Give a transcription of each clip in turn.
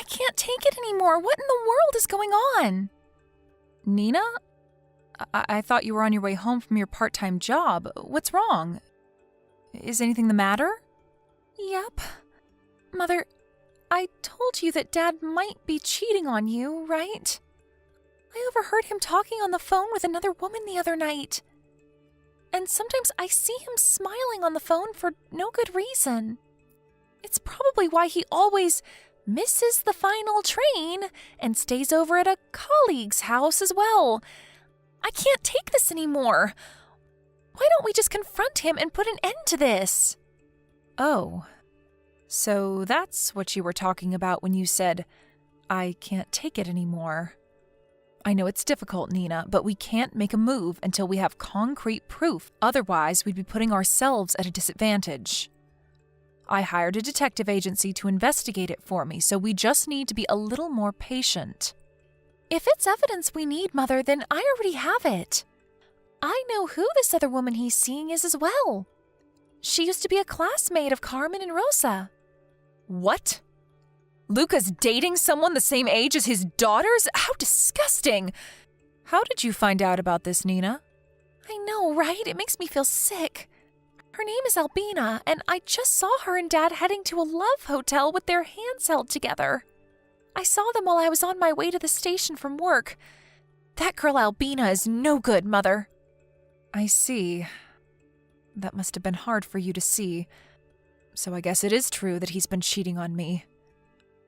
can't take it anymore. What in the world is going on? Nina? I thought you were on your way home from your part-time job. What's wrong? Is anything the matter? Yep. Mother, I told you that Dad might be cheating on you, right? I overheard him talking on the phone with another woman the other night. And sometimes I see him smiling on the phone for no good reason. It's probably why he always misses the final train and stays over at a colleague's house as well. I can't take this anymore. Why don't we just confront him and put an end to this? Oh, so that's what you were talking about when you said, I can't take it anymore. I know it's difficult, Nina, but we can't make a move until we have concrete proof. Otherwise, we'd be putting ourselves at a disadvantage. I hired a detective agency to investigate it for me, so we just need to be a little more patient. If it's evidence we need, Mother, then I already have it. I know who this other woman he's seeing is as well. She used to be a classmate of Carmen and Rosa. What? Luca's dating someone the same age as his daughters? How disgusting! How did you find out about this, Nina? I know, right? It makes me feel sick. Her name is Albina, and I just saw her and Dad heading to a love hotel with their hands held together. I saw them while I was on my way to the station from work. That girl Albina is no good, Mother. I see. That must have been hard for you to see. So I guess it is true that he's been cheating on me.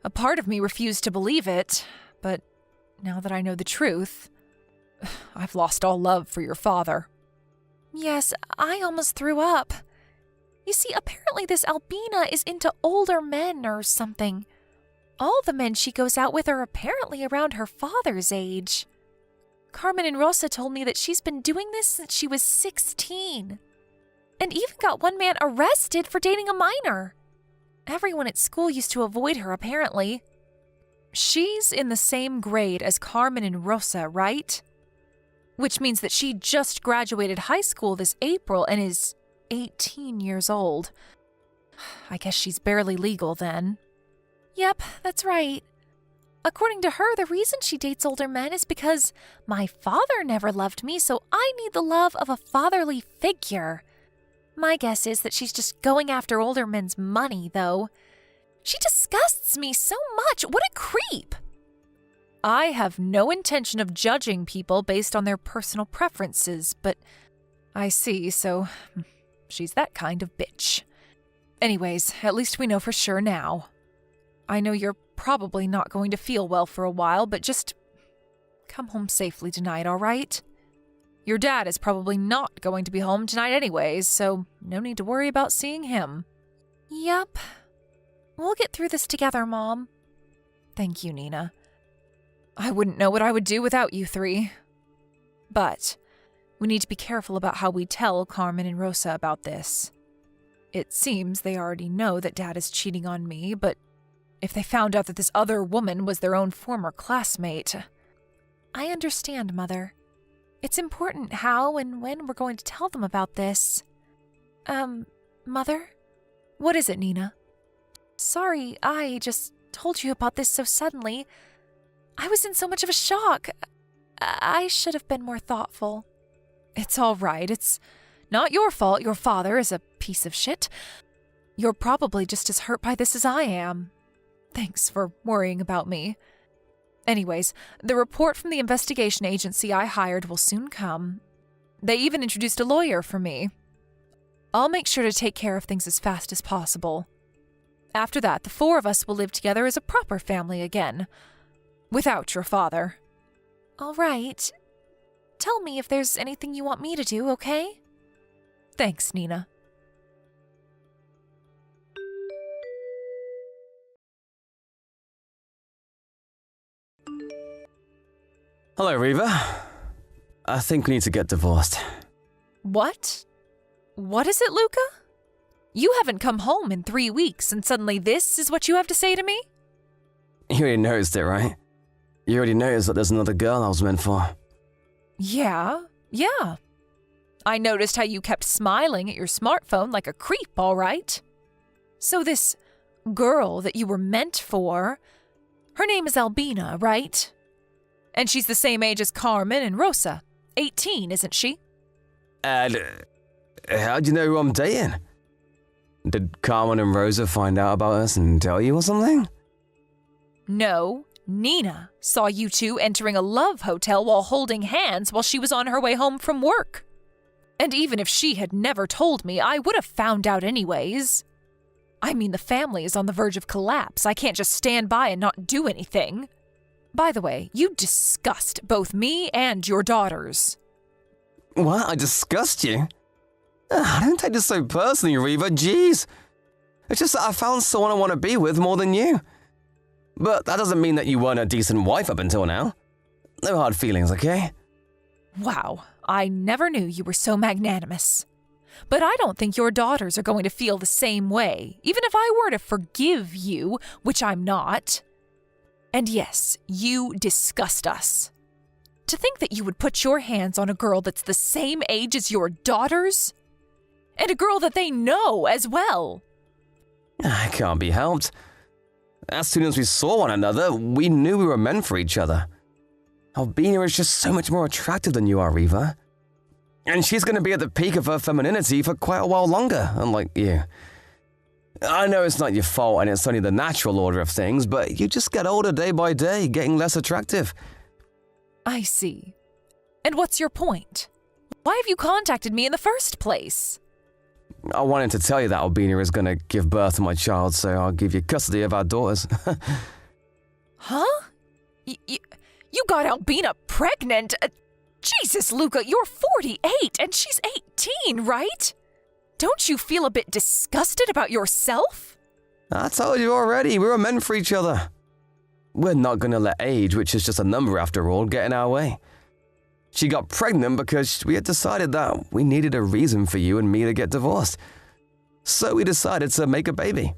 A part of me refused to believe it, but now that I know the truth, I've lost all love for your father. Yes, I almost threw up. You see, apparently this Albina is into older men or something. All the men she goes out with are apparently around her father's age. Carmen and Rosa told me that she's been doing this since she was 16. And even got one man arrested for dating a minor. Everyone at school used to avoid her, apparently. She's in the same grade as Carmen and Rosa, right? Which means that she just graduated high school this April and is 18 years old. I guess she's barely legal then. Yep, that's right. According to her, the reason she dates older men is because my father never loved me, so I need the love of a fatherly figure. My guess is that she's just going after older men's money, though. She disgusts me so much. What a creep! I have no intention of judging people based on their personal preferences, but I see, so she's that kind of bitch. Anyways, at least we know for sure now. I know you're probably not going to feel well for a while, but just come home safely tonight, all right? Your dad is probably not going to be home tonight anyways, so no need to worry about seeing him. Yep. We'll get through this together, Mom. Thank you, Nina. I wouldn't know what I would do without you three. But we need to be careful about how we tell Carmen and Rosa about this. It seems they already know that Dad is cheating on me, but if they found out that this other woman was their own former classmate... I understand, Mother. It's important how and when we're going to tell them about this. Mother? What is it, Nina? Sorry, I just told you about this so suddenly. I was in so much of a shock. I should have been more thoughtful. It's all right. It's not your fault your father is a piece of shit. You're probably just as hurt by this as I am. Thanks for worrying about me. Anyways, the report from the investigation agency I hired will soon come. They even introduced a lawyer for me. I'll make sure to take care of things as fast as possible. After that, the four of us will live together as a proper family again. Without your father. All right. Tell me if there's anything you want me to do, okay? Thanks, Nina. Hello, Reva. I think we need to get divorced. What? What is it, Luca? You haven't come home in 3 weeks, and suddenly this is what you have to say to me? You already noticed it, right? You already noticed that there's another girl I was meant for. Yeah. I noticed how you kept smiling at your smartphone like a creep, all right? So this girl that you were meant for, Her name is Albina, right? And she's the same age as Carmen and Rosa. 18, isn't she? And how'd you know who I'm dating? Did Carmen and Rosa find out about us and tell you or something? No, Nina saw you two entering a love hotel while holding hands while she was on her way home from work. And even if she had never told me, I would have found out anyways. I mean, the family is on the verge of collapse. I can't just stand by and not do anything. By the way, you disgust both me and your daughters. What? I disgust you? I don't take this so personally, Reva. Jeez. It's just that I found someone I want to be with more than you. But that doesn't mean that you weren't a decent wife up until now. No hard feelings, okay? Wow, I never knew you were so magnanimous. But I don't think your daughters are going to feel the same way, even if I were to forgive you, which I'm not. And yes, you disgust us. To think that you would put your hands on a girl that's the same age as your daughters? And a girl that they know as well. It can't be helped. As soon as we saw one another, we knew we were meant for each other. Albina is just so much more attractive than you are, Reva. And she's going to be at the peak of her femininity for quite a while longer, unlike you. I know it's not your fault and it's only the natural order of things, but you just get older day by day, getting less attractive. I see. And what's your point? Why have you contacted me in the first place? I wanted to tell you that Albina is going to give birth to my child, so I'll give you custody of our daughters. Huh? You got Albina pregnant? Jesus, Luca, you're 48 and she's 18, right? Don't you feel a bit disgusted about yourself? I told you already, we were meant for each other. We're not going to let age, which is just a number after all, get in our way. She got pregnant because we had decided that we needed a reason for you and me to get divorced. So we decided to make a baby.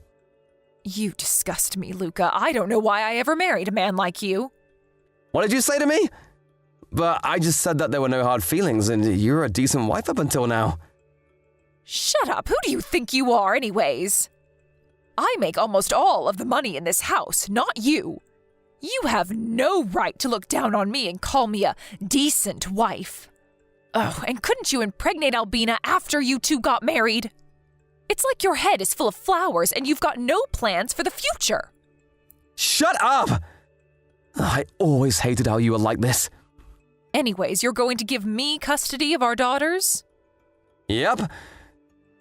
You disgust me, Luca. I don't know why I ever married a man like you. What did you say to me? But I just said that there were no hard feelings and you're a decent wife up until now. Shut up. Who do you think you are anyways? I make almost all of the money in this house, not you. You have no right to look down on me and call me a decent wife. Oh, and couldn't you impregnate Albina after you two got married? It's like your head is full of flowers and you've got no plans for the future. Shut up! I always hated how you were like this. Anyways, you're going to give me custody of our daughters? Yep.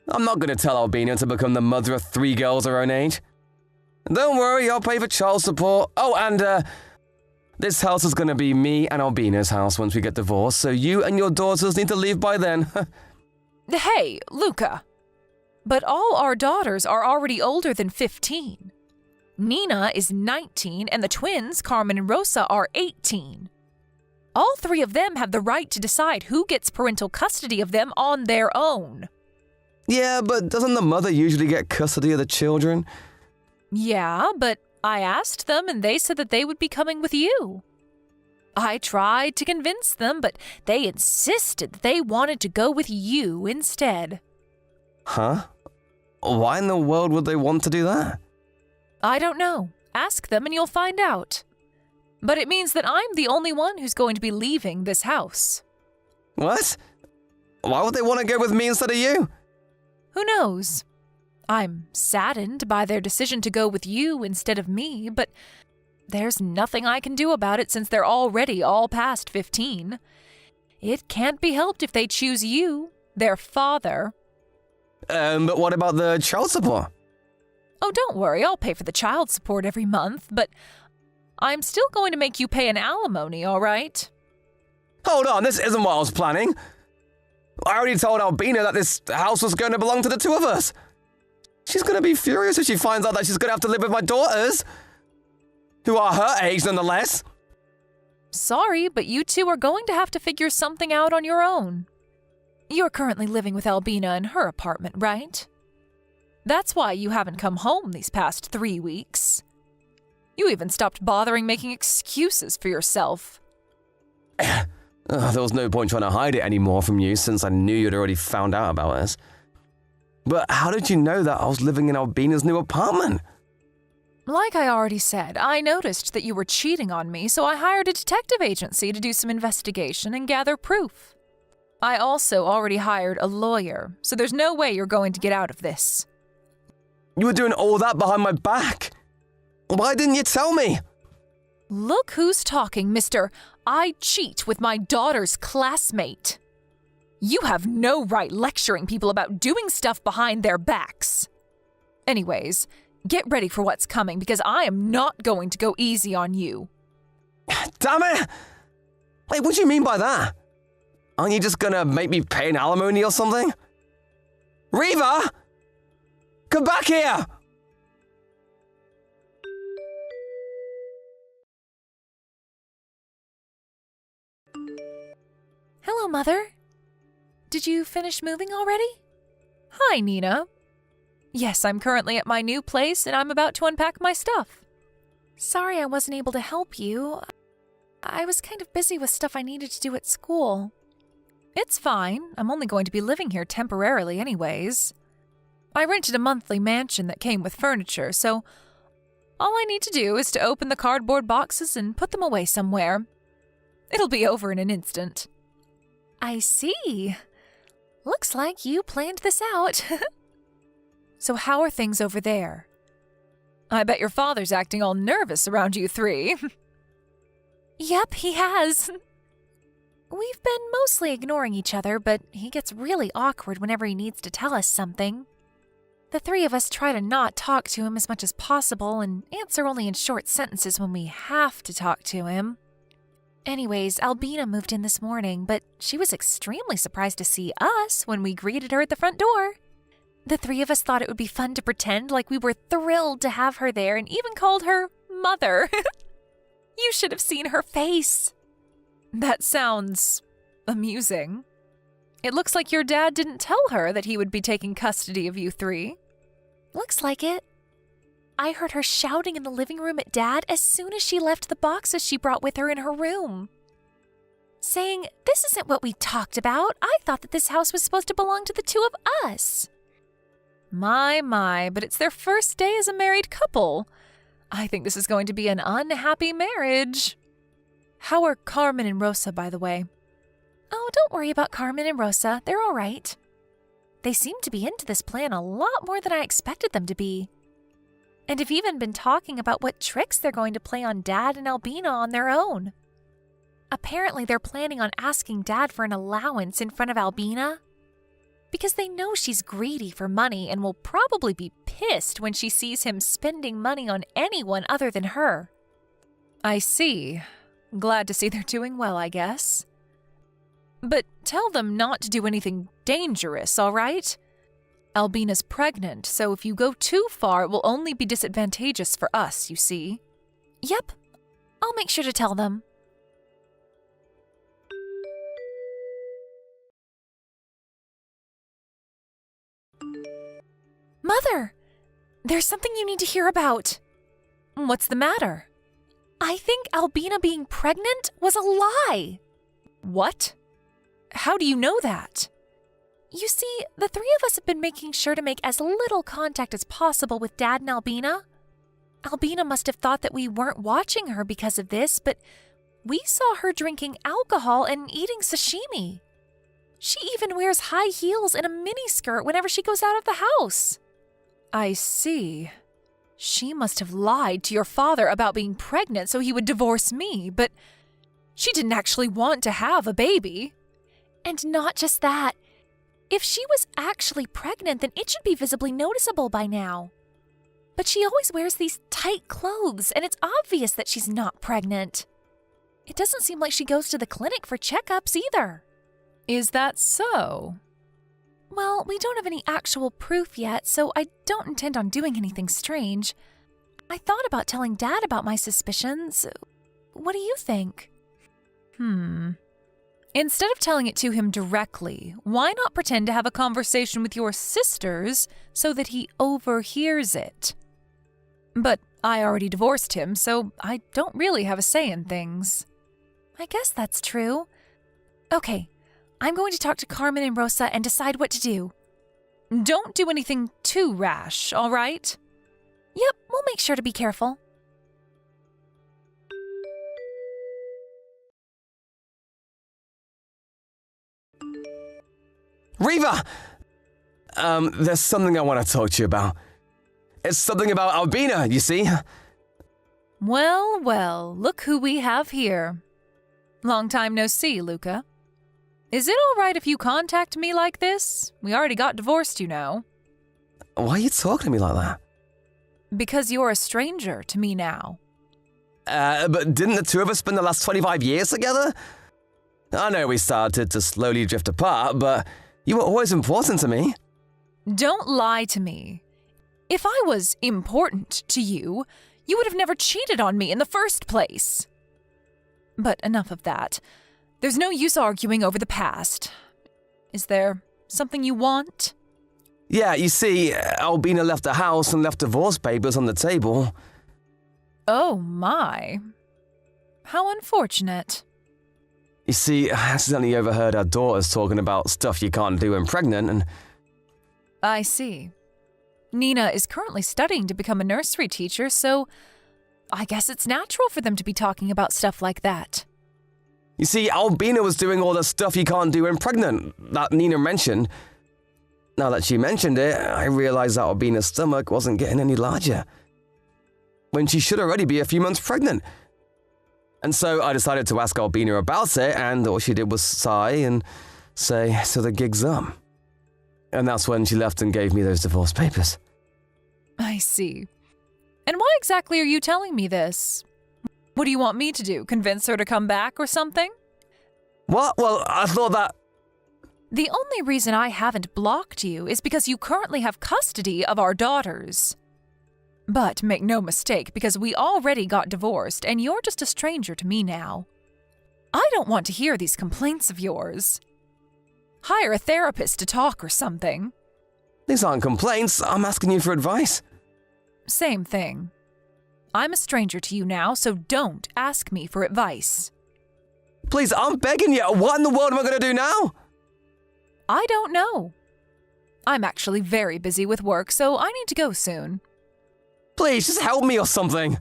I'm not going to tell Albina to become the mother of 3 girls her own age. Don't worry, I'll pay for child support. Oh, and this house is going to be me and Albina's house once we get divorced, so you and your daughters need to leave by then. Hey, Luca. But all our daughters are already older than 15. Nina is 19 and the twins, Carmen and Rosa, are 18. All 3 of them have the right to decide who gets parental custody of them on their own. Yeah, but doesn't the mother usually get custody of the children? Yeah, but I asked them and they said that they would be coming with you. I tried to convince them, but they insisted that they wanted to go with you instead. Huh? Why in the world would they want to do that? I don't know. Ask them and you'll find out. But it means that I'm the only one who's going to be leaving this house. What? Why would they want to go with me instead of you? Who knows? I'm saddened by their decision to go with you instead of me, but there's nothing I can do about it since they're already all past 15. It can't be helped if they choose you, their father. But what about the child support? Oh, don't worry, I'll pay for the child support every month, but I'm still going to make you pay an alimony, all right? Hold on, this isn't what I was planning. I already told Albina that this house was going to belong to the 2 of us. She's going to be furious if she finds out that she's going to have to live with my daughters, who are her age nonetheless. Sorry, but you 2 are going to have to figure something out on your own. You're currently living with Albina in her apartment, right? That's why you haven't come home these past 3 weeks. You even stopped bothering making excuses for yourself. There was no point trying to hide it anymore from you since I knew you'd already found out about us. But how did you know that I was living in Albina's new apartment? Like I already said, I noticed that you were cheating on me, so I hired a detective agency to do some investigation and gather proof. I also already hired a lawyer, so there's no way you're going to get out of this. You were doing all that behind my back. Why didn't you tell me? Look who's talking, Mr. I cheat with my daughter's classmate. You have no right lecturing people about doing stuff behind their backs. Anyways, get ready for what's coming because I am not going to go easy on you. Damn it! Wait, what do you mean by that? Aren't you just gonna make me pay an alimony or something? Reva! Come back here! Hello, Mother. Did you finish moving already? Hi, Nina. Yes, I'm currently at my new place and I'm about to unpack my stuff. Sorry I wasn't able to help you. I was kind of busy with stuff I needed to do at school. It's fine. I'm only going to be living here temporarily anyways. I rented a monthly mansion that came with furniture, so all I need to do is to open the cardboard boxes and put them away somewhere. It'll be over in an instant. I see. Looks like you planned this out. So how are things over there? I bet your father's acting all nervous around you three. Yep, he has. We've been mostly ignoring each other, but he gets really awkward whenever he needs to tell us something. The three of us try to not talk to him as much as possible and answer only in short sentences when we have to talk to him. Anyways, Albina moved in this morning, but she was extremely surprised to see us when we greeted her at the front door. The three of us thought it would be fun to pretend like we were thrilled to have her there and even called her Mother. You should have seen her face. That sounds amusing. It looks like your dad didn't tell her that he would be taking custody of you three. Looks like it. I heard her shouting in the living room at Dad as soon as she left the boxes she brought with her in her room. Saying, "This isn't what we talked about. I thought that this house was supposed to belong to the two of us." My, but it's their first day as a married couple. I think this is going to be an unhappy marriage. How are Carmen and Rosa, by the way? Oh, don't worry about Carmen and Rosa. They're all right. They seem to be into this plan a lot more than I expected them to be. And have even been talking about what tricks they're going to play on Dad and Albina on their own. Apparently, they're planning on asking Dad for an allowance in front of Albina because they know she's greedy for money and will probably be pissed when she sees him spending money on anyone other than her. I see. Glad to see they're doing well, I guess. But tell them not to do anything dangerous, all right? Albina's pregnant, so if you go too far, it will only be disadvantageous for us, you see. Yep, I'll make sure to tell them. Mother, there's something you need to hear about. What's the matter? I think Albina being pregnant was a lie. What? How do you know that? You see, the three of us have been making sure to make as little contact as possible with Dad and Albina. Albina must have thought that we weren't watching her because of this, but we saw her drinking alcohol and eating sashimi. She even wears high heels and a miniskirt whenever she goes out of the house. I see. She must have lied to your father about being pregnant so he would divorce me, but she didn't actually want to have a baby. And not just that. If she was actually pregnant, then it should be visibly noticeable by now. But she always wears these tight clothes, and it's obvious that she's not pregnant. It doesn't seem like she goes to the clinic for checkups either. Is that so? Well, we don't have any actual proof yet, so I don't intend on doing anything strange. I thought about telling Dad about my suspicions. What do you think? Instead of telling it to him directly, why not pretend to have a conversation with your sisters so that he overhears it? But I already divorced him, so I don't really have a say in things. I guess that's true. Okay, I'm going to talk to Carmen and Rosa and decide what to do. Don't do anything too rash, all right? Yep, we'll make sure to be careful. Reva! There's something I want to talk to you about. It's something about Albina, you see? Well, well, look who we have here. Long time no see, Luca. Is it all right if you contact me like this? We already got divorced, you know. Why are you talking to me like that? Because you're a stranger to me now. But didn't the two of us spend the last 25 years together? I know we started to slowly drift apart, but you were always important to me. Don't lie to me. If I was important to you, you would have never cheated on me in the first place. But enough of that. There's no use arguing over the past. Is there something you want? Yeah, you see, Albina left the house and left divorce papers on the table. Oh my. How unfortunate. You see, I accidentally overheard our daughters talking about stuff you can't do when pregnant, and... I see. Nina is currently studying to become a nursery teacher, so I guess it's natural for them to be talking about stuff like that. You see, Albina was doing all the stuff you can't do when pregnant, that Nina mentioned. Now that she mentioned it, I realized that Albina's stomach wasn't getting any larger, when she should already be a few months pregnant. And so I decided to ask Albina about it, and all she did was sigh and say, so the gig's up. And that's when she left and gave me those divorce papers. I see. And why exactly are you telling me this? What do you want me to do? Convince her to come back or something? What? Well, I thought that... The only reason I haven't blocked you is because you currently have custody of our daughters. But make no mistake, because we already got divorced and you're just a stranger to me now. I don't want to hear these complaints of yours. Hire a therapist to talk or something. These aren't complaints, I'm asking you for advice. Same thing. I'm a stranger to you now, so don't ask me for advice. Please, I'm begging you, what in the world am I going to do now? I don't know. I'm actually very busy with work, so I need to go soon. Please, just help me or something.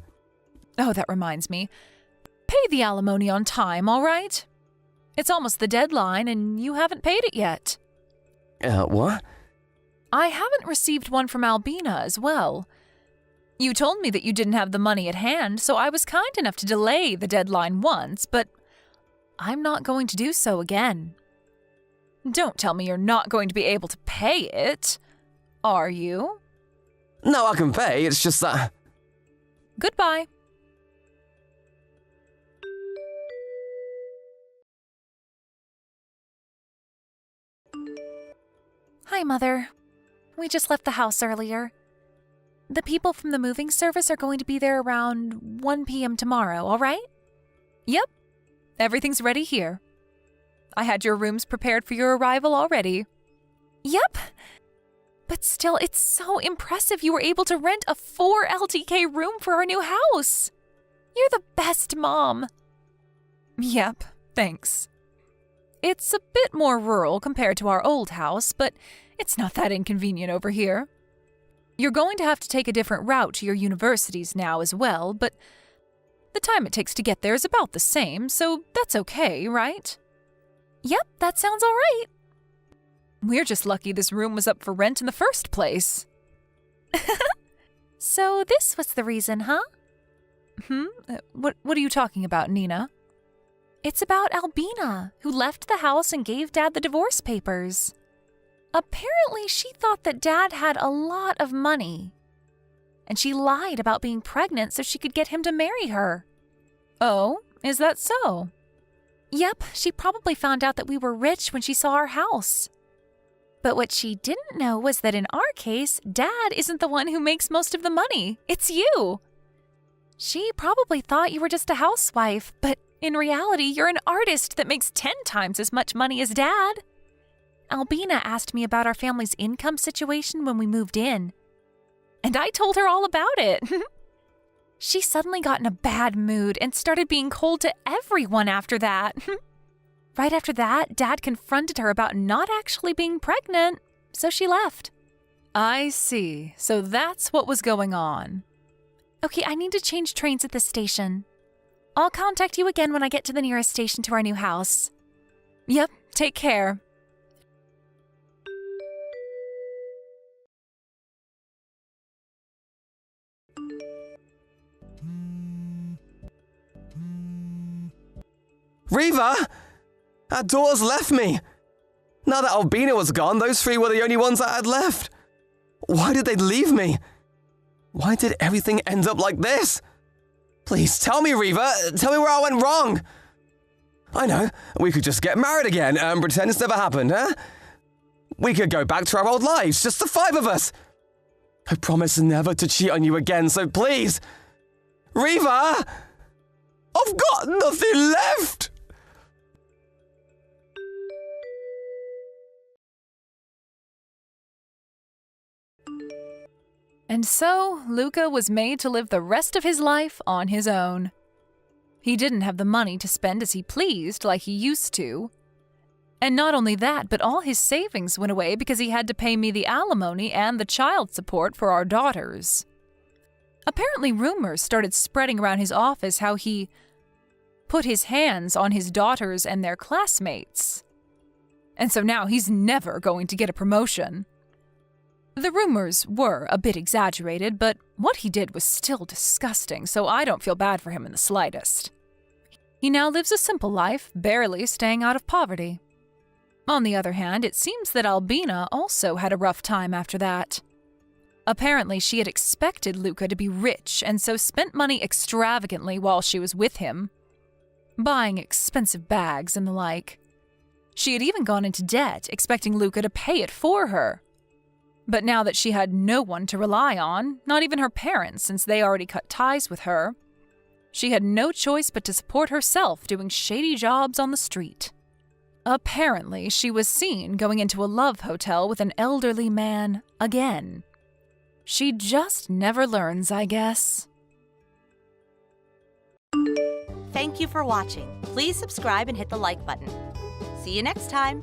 Oh, that reminds me. Pay the alimony on time, all right? It's almost the deadline, and you haven't paid it yet. What? I haven't received one from Albina as well. You told me that you didn't have the money at hand, so I was kind enough to delay the deadline once, but I'm not going to do so again. Don't tell me you're not going to be able to pay it, are you? No, I can pay, it's just that... Goodbye. Hi, Mother. We just left the house earlier. The people from the moving service are going to be there around 1 p.m. tomorrow, all right? Yep. Everything's ready here. I had your rooms prepared for your arrival already. Yep. But still, it's so impressive you were able to rent a 4 LTK room for our new house. You're the best mom. Yep, thanks. It's a bit more rural compared to our old house, but it's not that inconvenient over here. You're going to have to take a different route to your universities now as well, but the time it takes to get there is about the same, so that's okay, right? Yep, that sounds all right. We're just lucky this room was up for rent in the first place. So this was the reason, huh? What are you talking about, Nina? It's about Albina, who left the house and gave Dad the divorce papers. Apparently, she thought that Dad had a lot of money. And she lied about being pregnant so she could get him to marry her. Oh, is that so? Yep, she probably found out that we were rich when she saw our house. But what she didn't know was that in our case, Dad isn't the one who makes most of the money. It's you. She probably thought you were just a housewife, but in reality, you're an artist that makes 10 times as much money as Dad. Albina asked me about our family's income situation when we moved in. And I told her all about it. She suddenly got in a bad mood and started being cold to everyone after that. Right after that, Dad confronted her about not actually being pregnant, so she left. I see. So that's what was going on. Okay, I need to change trains at this station. I'll contact you again when I get to the nearest station to our new house. Yep, take care. Riva! Our daughter's left me! Now that Albina was gone, those three were the only ones that had left. Why did they leave me? Why did everything end up like this? Please, tell me, Riva. Tell me where I went wrong. I know. We could just get married again and pretend it's never happened, huh? We could go back to our old lives, just the five of us. I promise never to cheat on you again, so please. Riva! I've got nothing left! And so, Luca was made to live the rest of his life on his own. He didn't have the money to spend as he pleased like he used to. And not only that, but all his savings went away because he had to pay me the alimony and the child support for our daughters. Apparently, rumors started spreading around his office how he put his hands on his daughters and their classmates. And so now he's never going to get a promotion. The rumors were a bit exaggerated, but what he did was still disgusting, so I don't feel bad for him in the slightest. He now lives a simple life, barely staying out of poverty. On the other hand, it seems that Albina also had a rough time after that. Apparently, she had expected Luca to be rich and so spent money extravagantly while she was with him, buying expensive bags and the like. She had even gone into debt, expecting Luca to pay it for her. But now that she had no one to rely on, not even her parents since they already cut ties with her, she had no choice but to support herself doing shady jobs on the street. Apparently, she was seen going into a love hotel with an elderly man again. She just never learns, I guess. Thank you for watching. Please subscribe and hit the like button. See you next time.